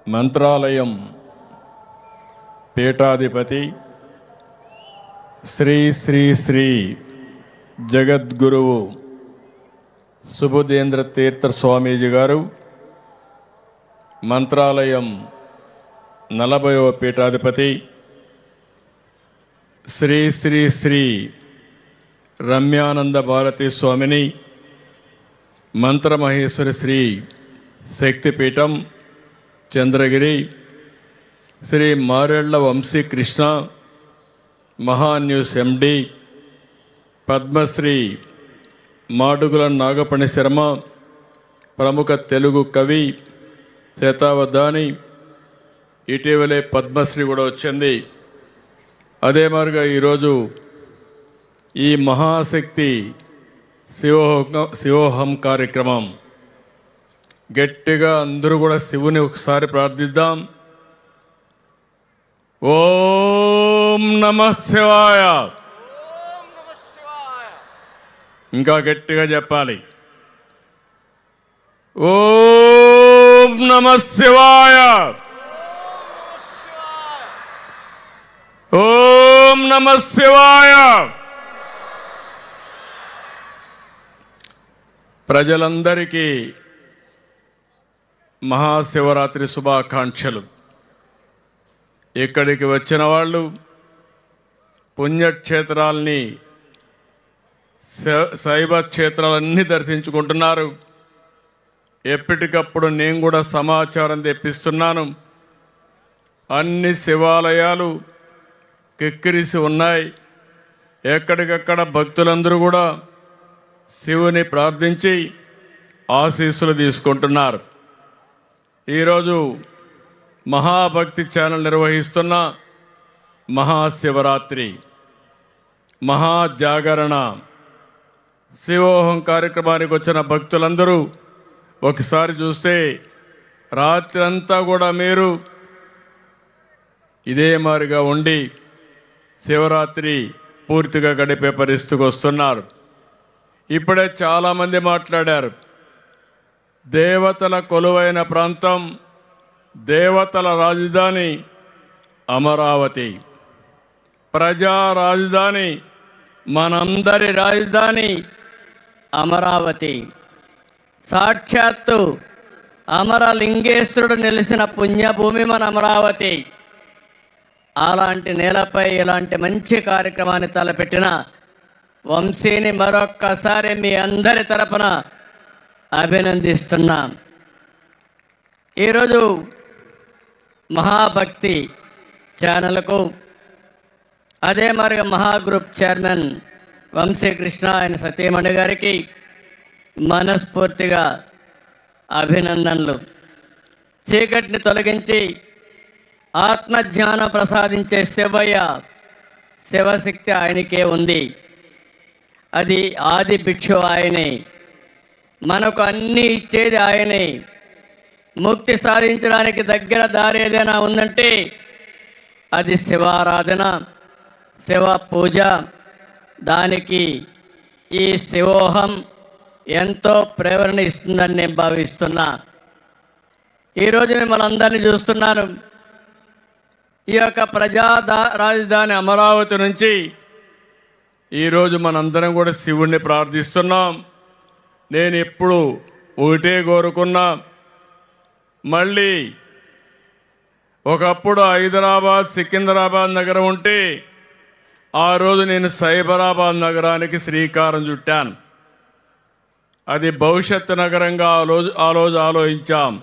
మంత్రాలయం పీఠాధిపతి శ్రీ శ్రీ శ్రీ జగద్గురువు సుబుధేంద్ర తీర్థ స్వామీజీ గారు మంత్రాలయం 40వ పీఠాధిపతి శ్రీ శ్రీ శ్రీ రమ్యానంద భారతీ స్వామిని మంత్రమహేశ్వరి శ్రీ శక్తిపీఠం చంద్రగిరి శ్రీ మారేళ్ల వంశీ కృష్ణ మహాన్యూస్ ఎండి పద్మశ్రీ మాడుగుల నాగపణి శర్మ ప్రముఖ తెలుగు కవి శతావధాని ఇటీవలే పద్మశ్రీ కూడా వచ్చింది. అదే మాదిరిగా ఈరోజు ఈ మహాశక్తి శివోహం కార్యక్రమం గట్టిగా అందరూ కూడా శివుని ఒకసారి ప్రార్థిద్దాం. ఓం నమః శివాయ. ఇంకా గట్టిగా చెప్పాలి. ఓం నమః శివాయ. ఓం నమః శివాయ. ప్రజలందరికీ మహాశివరాత్రి శుభాకాంక్షలు. ఇక్కడికి వచ్చిన వాళ్ళు పుణ్యక్షేత్రాలని శైవ క్షేత్రాలన్నీ దర్శించుకుంటున్నారు. ఎప్పటికప్పుడు నేను కూడా సమాచారం తెప్పిస్తున్నాను. అన్ని శివాలయాలు కిక్కిరిసి ఉన్నాయి. ఎక్కడికక్కడ భక్తులందరూ కూడా శివుని ప్రార్థించి ఆశీస్సులు తీసుకుంటున్నారు. ఈరోజు మహాభక్తి ఛానల్ నిర్వహిస్తున్న మహాశివరాత్రి మహాజాగరణ శివోహం కార్యక్రమానికి వచ్చిన భక్తులందరూ ఒకసారి చూస్తే రాత్రి అంతా కూడా మీరు ఇదే మాదిరిగా ఉండి శివరాత్రి పూర్తిగా గడిపే పరిస్థితికి వస్తున్నారు. ఇప్పుడే చాలామంది మాట్లాడారు. దేవతల కొలువైన ప్రాంతం, దేవతల రాజధాని అమరావతి, ప్రజా రాజధాని, మనందరి రాజధాని అమరావతి. సాక్షాత్తు అమరలింగేశ్వరుడు నిలిచిన పుణ్యభూమి మన అమరావతి. అలాంటి నేలపై ఇలాంటి మంచి కార్యక్రమాన్ని తలపెట్టిన వంశీని మరొక్కసారి మీ అందరి తరపున అభినందిస్తున్నాం. ఈరోజు మహాభక్తి ఛానల్కు అదే మరి మహాగ్రూప్ చైర్మన్ వంశీకృష్ణ ఆయన సతీమణి గారికి మనస్ఫూర్తిగా అభినందనలు. చీకటిని తొలగించి ఆత్మజ్ఞానం ప్రసాదించే శివయ్య, శివశక్తి ఆయనకే ఉంది. అది ఆది భిక్షు ఆయనే. మనకు అన్నీ ఇచ్చేది ఆయనే. ముక్తి సాధించడానికి దగ్గర దారి ఏదైనా ఉందంటే అది శివారాధన, శివ పూజ. దానికి ఈ శివోహం ఎంతో ప్రేరణ ఇస్తుందని నేను భావిస్తున్నా. ఈరోజు మిమ్మల్ని అందరినీ చూస్తున్నాను. ఈ యొక్క ప్రజా రాజధాని అమరావతి నుంచి ఈరోజు మనందరం కూడా శివుణ్ణి ప్రార్థిస్తున్నాం. నేను ఎప్పుడు ఒకటే కోరుకున్నా, మళ్ళీ ఒకప్పుడు హైదరాబాద్ సికింద్రాబాద్ నగరం ఉంటే ఆ రోజు నేను సైబరాబాద్ నగరానికి శ్రీకారం చుట్టాను. అది భవిష్యత్తు నగరంగా ఆ రోజు ఆలోచించాం.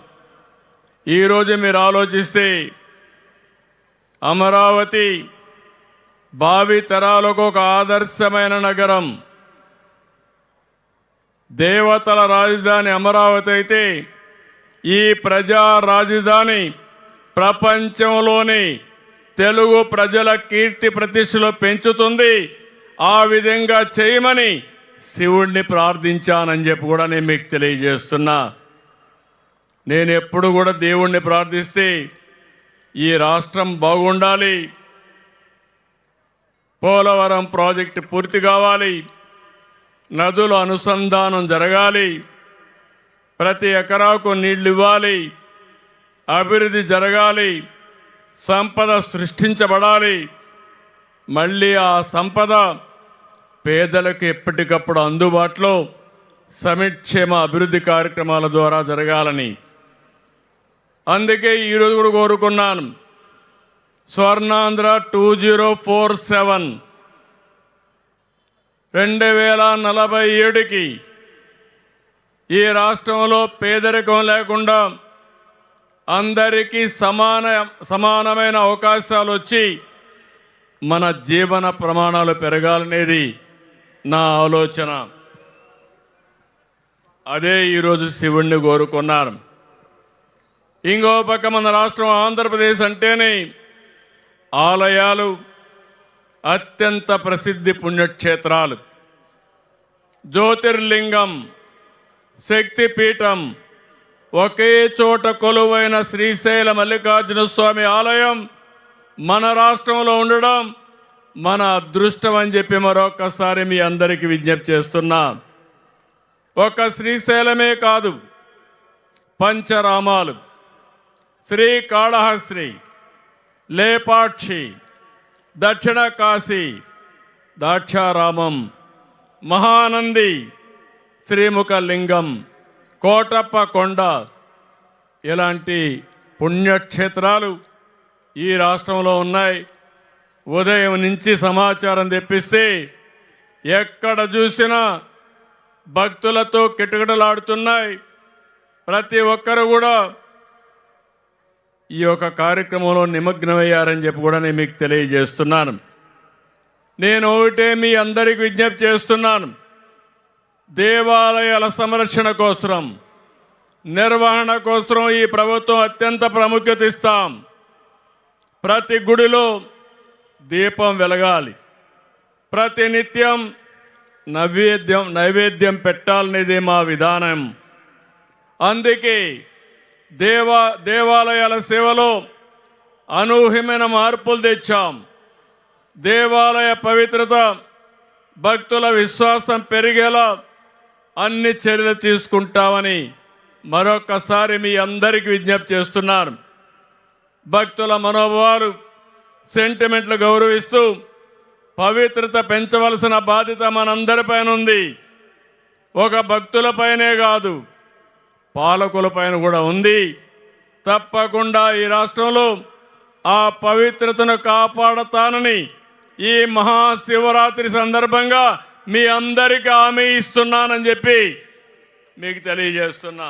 ఈరోజు మీరు ఆలోచిస్తే అమరావతి భావి తరాలకు ఒక ఆదర్శమైన నగరం. దేవతల రాజధాని అమరావతి అయితే ఈ ప్రజా రాజధాని ప్రపంచంలోని తెలుగు ప్రజల కీర్తి ప్రతిష్టలు పెంచుతుంది. ఆ విధంగా చేయమని శివుణ్ణి ప్రార్థించానని చెప్పి కూడా నేను మీకు తెలియజేస్తున్నా. నేను ఎప్పుడు కూడా దేవుణ్ణి ప్రార్థిస్తే ఈ రాష్ట్రం బాగుండాలి, పోలవరం ప్రాజెక్టు పూర్తి కావాలి, నదుల అనుసంధానం జరగాలి, ప్రతి ఎకరాకు నీళ్లు ఇవ్వాలి, అభివృద్ధి జరగాలి, సంపద సృష్టించబడాలి. మళ్ళీ ఆ సంపద పేదలకు ఎప్పటికప్పుడు అందుబాటులో సంక్షేమ అభివృద్ధి కార్యక్రమాల ద్వారా జరగాలని. అందుకే ఈరోజు కూడా కోరుకున్నాను, స్వర్ణాంధ్ర 2047 2047కి ఈ రాష్ట్రంలో పేదరికం లేకుండా అందరికీ సమానమైన అవకాశాలు వచ్చి మన జీవన ప్రమాణాలు పెరగాలనేది నా ఆలోచన. అదే ఈరోజు శివుణ్ణి కోరుకున్నాను. ఇంకో పక్క మన రాష్ట్రం ఆంధ్రప్రదేశ్ అంటేనే ఆలయాలు, అత్యంత ప్రసిద్ధి పుణ్యక్షేత్రాలు, జ్యోతిర్లింగం, శక్తిపీఠం, ఒకే చోట కొలువైన శ్రీశైల మల్లికార్జున స్వామి ఆలయం మన రాష్ట్రంలో ఉండడం మన అదృష్టం అని చెప్పి మరొకసారి మీ అందరికీ విజ్ఞప్తి చేస్తున్నా. ఒక శ్రీశైలమే కాదు, పంచరామాలు, శ్రీకాళహస్తి, లేపాక్షి, దక్షిణ కాశీ, దాక్షారామం, మహానంది, శ్రీముఖలింగం, కోటప్ప కొండ, ఇలాంటి పుణ్యక్షేత్రాలు ఈ రాష్ట్రంలో ఉన్నాయి. ఉదయం నుంచి సమాచారం తెప్పిస్తే ఎక్కడ చూసినా భక్తులతో కిటకిటలాడుతున్నాయి. ప్రతి ఒక్కరు కూడా ఈ యొక్క కార్యక్రమంలో నిమగ్నమయ్యారని చెప్పి కూడా నేను మీకు తెలియజేస్తున్నాను. నేను ఒకటే మీ అందరికీ విజ్ఞప్తి చేస్తున్నాను, దేవాలయాల సంరక్షణ కోసం, నిర్వహణ కోసం ఈ ప్రభుత్వం అత్యంత ప్రాముఖ్యత ఇస్తాం. ప్రతి గుడిలో దీపం వెలగాలి, ప్రతి నిత్యం నైవేద్యం పెట్టాలనేది మా విధానం. అందుకే దేవాలయాల సేవలో అనూహ్యమైన మార్పులు తెచ్చాం. దేవాలయ పవిత్రత, భక్తుల విశ్వాసం పెరిగేలా అన్ని చర్యలు తీసుకుంటామని మరొకసారి మీ అందరికీ విజ్ఞప్తి చేస్తున్నాను. భక్తుల మనోభావాలు, సెంటిమెంట్లు గౌరవిస్తూ పవిత్రత పెంచవలసిన బాధ్యత మనందరిపైన ఉంది. ఒక భక్తులపైనే కాదు, పాలకులపైన కూడా ఉంది. తప్పకుండా ఈ రాష్ట్రంలో ఆ పవిత్రతను కాపాడతానని ఈ మహాశివరాత్రి సందర్భంగా మీ అందరికీ హామీ ఇస్తున్నానని చెప్పి మీకు తెలియజేస్తున్నా.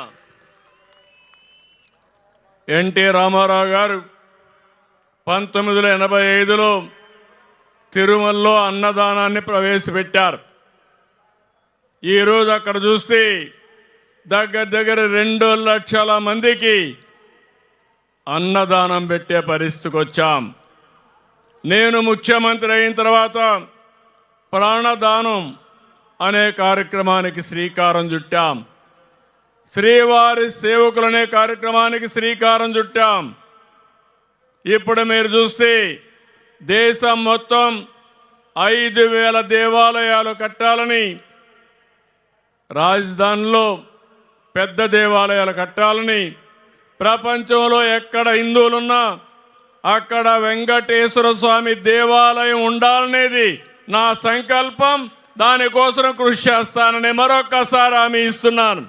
ఎన్టీ రామారావు గారు 1985లో తిరుమలలో అన్నదానాన్ని ప్రవేశపెట్టారు. ఈరోజు అక్కడ చూస్తే దగ్గర 2 లక్షల మందికి అన్నదానం పెట్టే పరిస్థితికి వచ్చాం. నేను ముఖ్యమంత్రి అయిన తర్వాత ప్రాణదానం అనే కార్యక్రమానికి శ్రీకారం చుట్టాం. శ్రీవారి సేవకులనే కార్యక్రమానికి శ్రీకారం చుట్టాం. ఇప్పుడు మీరు చూస్తే దేశం మొత్తం 5,000 దేవాలయాలు కట్టాలని, రాజధానిలో పెద్ద దేవాలయాలు కట్టాలని, ప్రపంచంలో ఎక్కడ హిందువులున్నా అక్కడ వెంకటేశ్వర స్వామి దేవాలయం ఉండాలనేది నా సంకల్పం. దానికోసం కృషి చేస్తానని మరొకసారి హామీ ఇస్తున్నాను.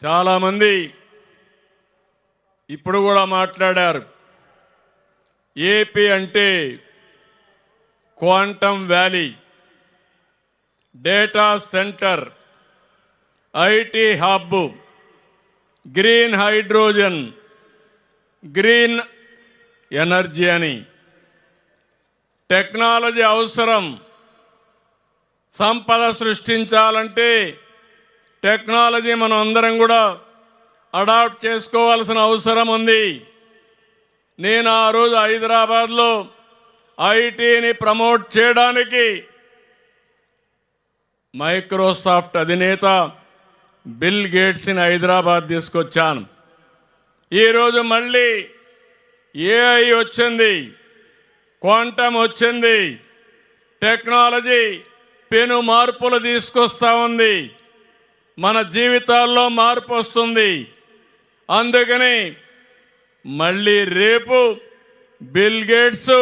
చాలామంది ఇప్పుడు కూడా మాట్లాడారు, ఏపీ అంటే quantum valley, data centre, IT hub, green hydrogen, green energy అని. టెక్నాలజీ అవసరం. సంపద సృష్టించాలంటే టెక్నాలజీ మనం అందరం కూడా అడాప్ట్ చేసుకోవాల్సిన అవసరం ఉంది. నేను ఆ రోజు హైదరాబాద్లో ఐటీని ప్రమోట్ చేయడానికి మైక్రోసాఫ్ట్ అధినేత బిల్ గేట్స్ని హైదరాబాద్ తీసుకొచ్చాను. ఈరోజు మళ్ళీ ఏఐ వచ్చింది, క్వాంటమ్ వచ్చింది, టెక్నాలజీ పెను మార్పులు తీసుకొస్తా ఉంది. మన జీవితాల్లో మార్పు వస్తుంది. అందుకని మళ్ళీ రేపు బిల్ గేట్స్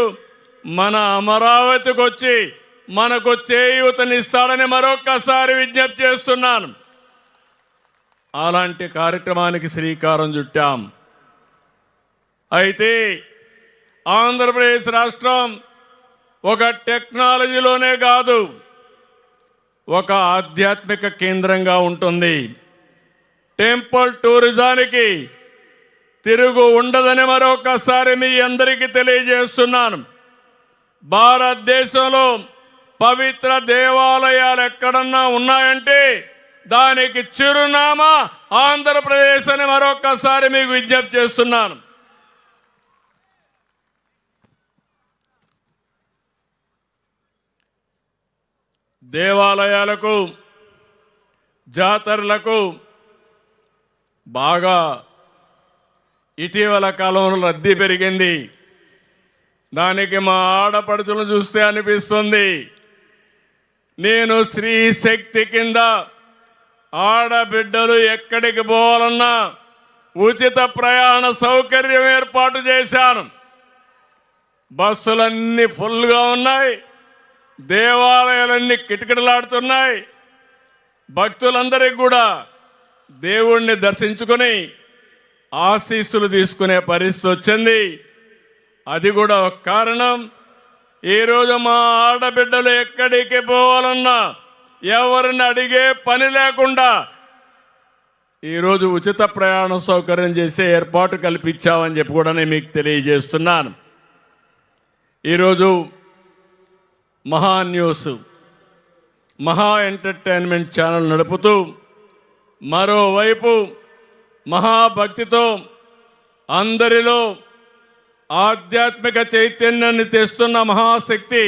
మన అమరావతికి వచ్చి మనకు చేయూతనిస్తాడని మరొక్కసారి విజ్ఞప్తి చేస్తున్నాను. అలాంటి కార్యక్రమానికి శ్రీకారం చుట్టాం. అయితే ఆంధ్రప్రదేశ్ రాష్ట్రం ఒక టెక్నాలజీలోనే కాదు, ఒక ఆధ్యాత్మిక కేంద్రంగా ఉంటుంది. టెంపుల్ టూరిజానికి తిరుగు ఉండదని మరొకసారి మీ అందరికీ తెలియజేస్తున్నాను. భారతదేశంలో పవిత్ర దేవాలయాలు ఎక్కడన్నా ఉన్నాయంటే దానికి చిరునామా ఆంధ్రప్రదేశ్ అని మరొకసారి మీకు విజ్ఞప్తి చేస్తున్నాను. దేవాలయాలకు, జాతరలకు బాగా ఇటీవల కాలంలో రద్దీ పెరిగింది. దానికి మా ఆడపడుచులను చూస్తే అనిపిస్తుంది. నేను స్త్రీ శక్తి కింద ఆడబిడ్డలు ఎక్కడికి పోవాలన్నా ఉచిత ప్రయాణ సౌకర్యం ఏర్పాటు చేశాను. బస్సులన్నీ ఫుల్గా ఉన్నాయి, దేవాలయాలన్నీ కిటకిటలాడుతున్నాయి. భక్తులందరికీ కూడా దేవుణ్ణి దర్శించుకొని ఆశీస్సులు తీసుకునే పరిస్థితి వచ్చింది. అది కూడా ఒక కారణం. ఈరోజు మా ఆడబిడ్డలు ఎక్కడికి పోవాలన్నా ఎవరిని అడిగే పని లేకుండా ఈరోజు ఉచిత ప్రయాణ సౌకర్యం చేసే ఏర్పాటు కల్పించామని చెప్పి కూడా నేను మీకు తెలియజేస్తున్నాను. ఈరోజు మహా న్యూస్, మహా ఎంటర్టైన్మెంట్ ఛానల్ నడుపుతూ మరోవైపు మహాభక్తితో అందరిలో ఆధ్యాత్మిక చైతన్యాన్ని తెస్తున్న మహాశక్తి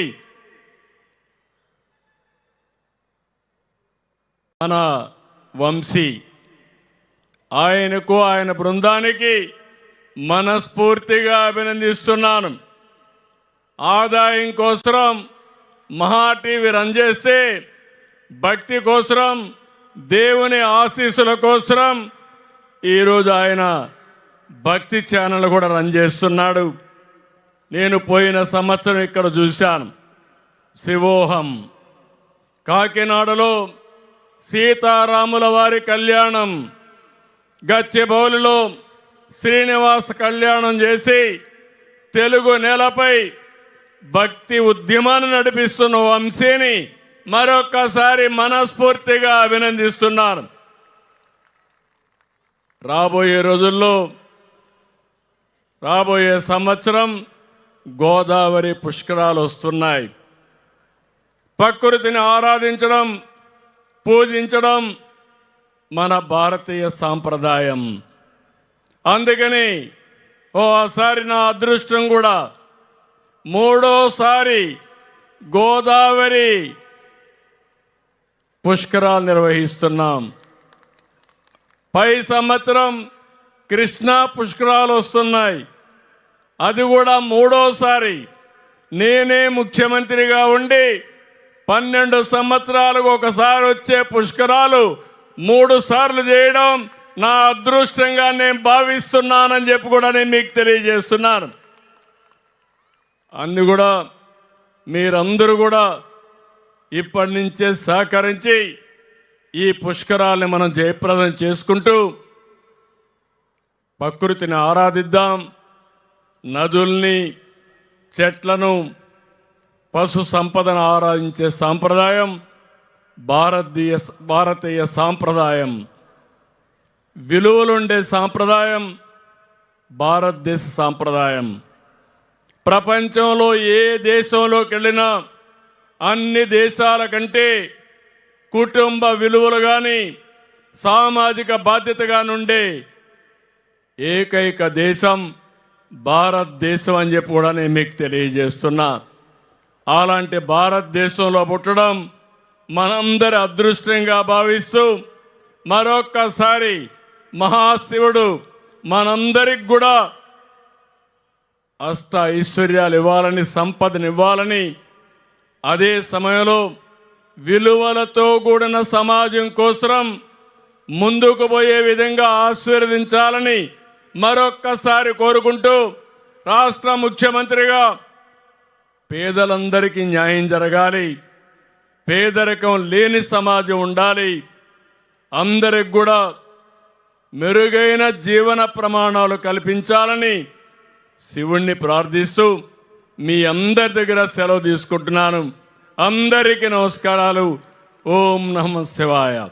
మన వంశీ. ఆయనకు, ఆయన బృందానికి మనస్ఫూర్తిగా అభినందిస్తున్నాను. ఆదాయం కోసం మహా టీవీ రన్ చేస్తే భక్తి కోసం, దేవుని ఆశీస్సుల కోసం ఈరోజు ఆయన భక్తి ఛానల్ కూడా రన్ చేస్తున్నాడు. నేను పోయిన సంవత్సరం ఇక్కడ చూశాను. శివోహం కాకినాడలో సీతారాముల వారి కళ్యాణం, గచ్చిబౌలిలో శ్రీనివాస కళ్యాణం చేసి తెలుగు నేలపై భక్తి ఉద్యమాన్ని నడిపిస్తున్న వంశీని మరొక్కసారి మనస్ఫూర్తిగా అభినందిస్తున్నాను. రాబోయే రోజుల్లో, రాబోయే సంవత్సరం గోదావరి పుష్కరాలు వస్తున్నాయి. ప్రకృతిని ఆరాధించడం, పూజించడం మన భారతీయ సాంప్రదాయం. అందుకని ఓసారి నా అదృష్టం కూడా మూడోసారి గోదావరి పుష్కరాలు నిర్వహిస్తున్నాం. పై సంవత్సరం కృష్ణా పుష్కరాలు వస్తున్నాయి. అది కూడా మూడోసారి. నేనే ముఖ్యమంత్రిగా ఉండి 12 సంవత్సరాలకు ఒకసారి వచ్చే పుష్కరాలు 3 సార్లు చేయడం నా అదృష్టంగా నేను భావిస్తున్నానని చెప్పి కూడా నేను మీకు తెలియజేస్తున్నాను. అందు కూడా మీరందరూ కూడా ఇప్పటి నుంచే సహకరించి ఈ పుష్కరాల్ని మనం జయప్రదం చేసుకుంటూ ప్రకృతిని ఆరాధిద్దాం. నదుల్ని, చెట్లను, పశు సంపదను ఆరాధించే సాంప్రదాయం భారతీయ సాంప్రదాయం. విలువలుండే సాంప్రదాయం భారతదేశ సాంప్రదాయం. ప్రపంచంలో ఏ దేశంలోకి వెళ్ళినా అన్ని దేశాల కంటే కుటుంబ విలువలు కానీ, సామాజిక బాధ్యత కానీ ఉండే ఏకైక దేశం భారతదేశం అని చెప్పి కూడా నేను మీకు తెలియజేస్తున్నా. అలాంటి భారతదేశంలో పుట్టడం మనందరి అదృష్టంగా భావిస్తూ మరొక్కసారి మహాశివుడు మనందరికి కూడా అష్ట ఐశ్వర్యాలు ఇవ్వాలని, సంపదను ఇవ్వాలని, అదే సమయంలో విలువలతో కూడిన సమాజం కోసం ముందుకు పోయే విధంగా ఆశీర్వదించాలని మరొక్కసారి కోరుకుంటూ రాష్ట్ర ముఖ్యమంత్రిగా పేదలందరికీ న్యాయం జరగాలి, పేదరికం లేని సమాజం ఉండాలి, అందరికి కూడా మెరుగైన జీవన ప్రమాణాలు కల్పించాలని శివుణ్ణి ప్రార్థిస్తూ మీ అందరి దగ్గర సెలవు తీసుకుంటున్నాను. అందరికీ నమస్కారాలు. ఓం నమః శివాయ.